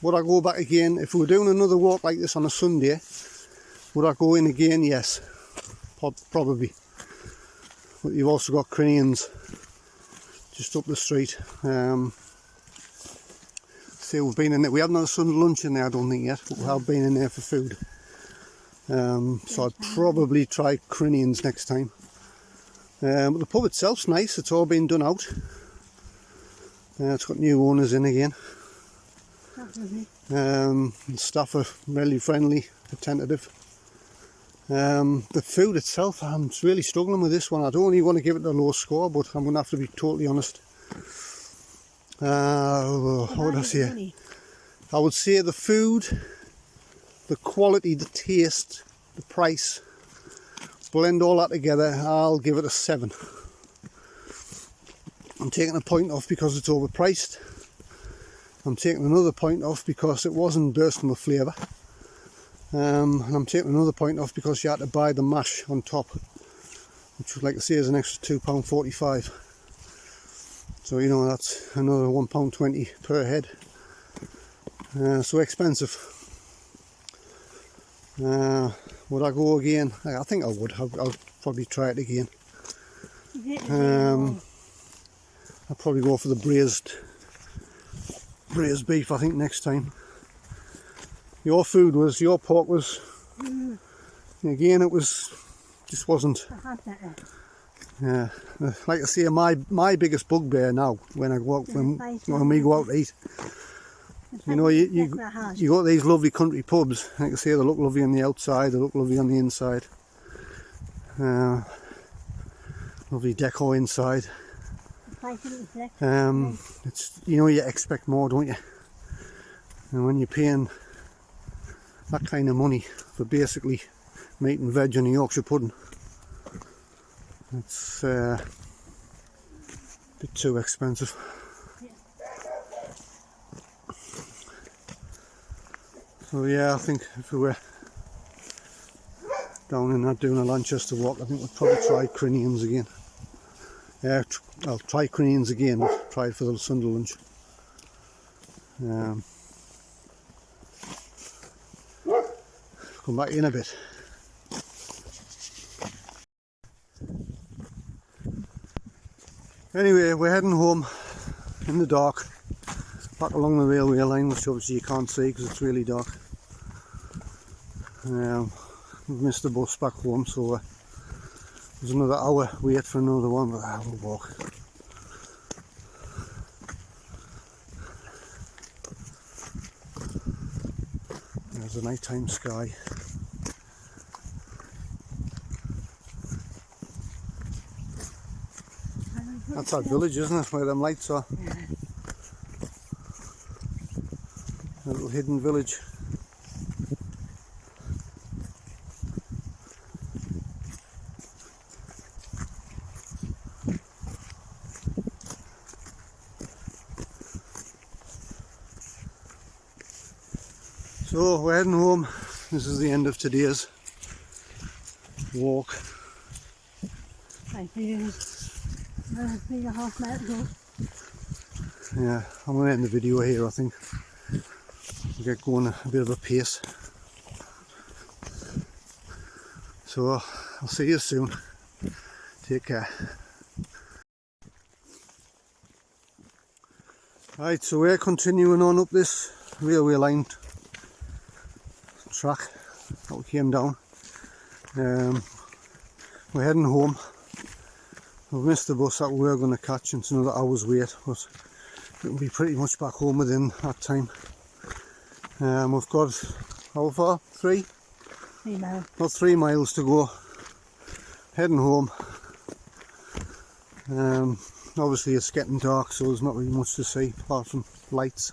Would I go back again? If we were doing another walk like this on a Sunday, would I go in again? Yes, probably. But you've also got Crinians just up the street. See, we've been in there. We haven't had a Sunday lunch in there, I don't think yet, but we have been in there for food. So I'd probably try Crinians next time. But the pub itself's nice. It's all been done out. It's got new owners in again. The staff are really friendly, attentive. The food itself, I'm really struggling with this one. I don't really want to give it a low score, but I'm going to have to be totally honest. What would I say? I would say the food, the quality, the taste, the price, blend all that together, I'll give it a 7. I'm taking a point off because it's overpriced. I'm taking another point off because it wasn't bursting with flavour. And I'm taking another point off because you had to buy the mash on top, which, like I say, is an extra £2.45. So, you know, that's another £1.20 per head. So expensive. Would I go again? I think I would. I'll probably try it again. I'll probably go for the braised beef, I think, next time. Your pork was Again, it just wasn't. I had that. Yeah, like I say, my biggest bugbear now when I go out when we go out to eat. You know, you go to these lovely country pubs. Like I say, they look lovely on the outside, they look lovely on the inside. Lovely decor inside. It's, you know, you expect more, don't you? And when you're paying that kind of money for basically meat and veg and a Yorkshire pudding, it's a bit too expensive. So yeah, I think if we were down in that doing a Lanchester walk, I think we'd probably try Crinians again. Yeah, I'll try Crinians again, but try it for the Sunday lunch. Come back in a bit. Anyway, we're heading home in the dark, back along the railway line, which obviously you can't see because it's really dark. We've missed the bus back home, so there's another hour wait for another one, but we'll walk. There's the nighttime sky. That's our village, isn't it, where them lights are? Yeah. A little hidden village. So we're heading home. This is the end of today's walk. 3.5 miles ago. Yeah, I'm going to end the video here, I think. We'll get going a bit of a pace. So I'll see you soon. Take care. Right, so we're continuing on up this railway line track that we came down. We're heading home. We've missed the bus that we were going to catch, and it's another hour's wait, but we'll be pretty much back home within that time. We've got, how far? 3 miles. About 3 miles to go. Heading home. Obviously it's getting dark, so there's not really much to see apart from lights.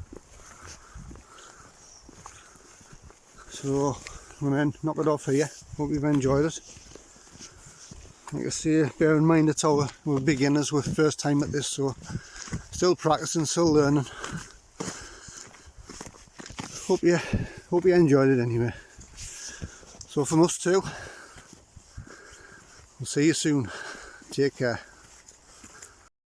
So I'm going to knock it off here. Hope you've enjoyed it. Like I say, bear in mind it's we're beginners, we're first time at this, so still practicing, still learning. Hope you enjoyed it anyway. So from us too, we'll see you soon. Take care.